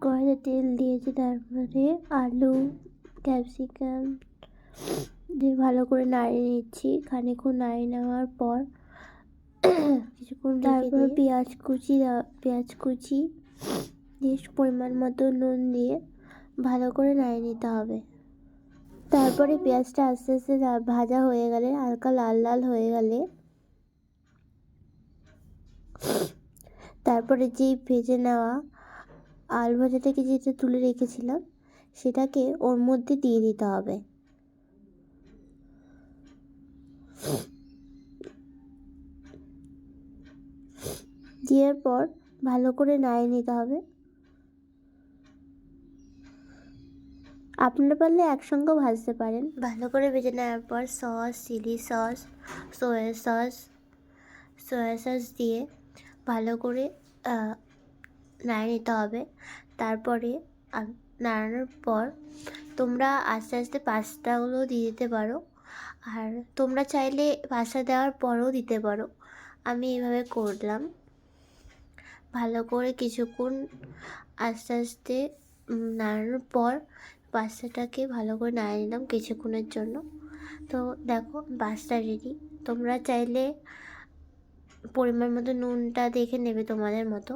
কড়াইতে তেল দিয়েছি, তারপরে আলু ক্যাপসিকাম দিয়ে ভালো করে নাড়িয়ে নিচ্ছি। খানিকক্ষণ নাড়িয়ে নেওয়ার পর কিছুক্ষণ তারপর পেঁয়াজ কুচি দিয়ে পরিমাণ মতো নুন দিয়ে ভালো করে নাড়িয়ে নিতে হবে। তারপরে পেঁয়াজটা আস্তে আস্তে ভাজা হয়ে গেলে, হালকা লাল লাল হয়ে গেলে, তারপরে যেই ভেজে নেওয়া আলু ভাজা থেকে যেটা তুলে রেখেছিলাম সেটাকে ওর মধ্যে দিয়ে দিতে হবে। দেওয়ার পর ভালো করে নাড়িয়ে নিতে হবে। আপনারা পারলে একসঙ্গেও ভাজতে পারেন। ভালো করে ভেজে নেওয়ার পর sauce, chilli sauce, soya sauce দিয়ে ভালো করে নাড়িয়ে নিতে হবে। তারপরে নাড়ানোর পর তোমরা আস্তে আস্তে পাস্তাগুলো দিয়ে দিতে পারো, আর তোমরা চাইলে পাস্তা দেওয়ার পরেও দিতে পারো। আমি এইভাবে করলাম। ভালো করে কিছুক্ষণ আস্তে আস্তে নাড়ানোর পর পাস্তাটাকে ভালো করে নাড়িয়ে নিলাম কিছুক্ষণের জন্য। তো দেখো পাস্তা রেডি। তোমরা চাইলে পরিমাণ মতো নুনটা দেখে নেবে তোমাদের মতো।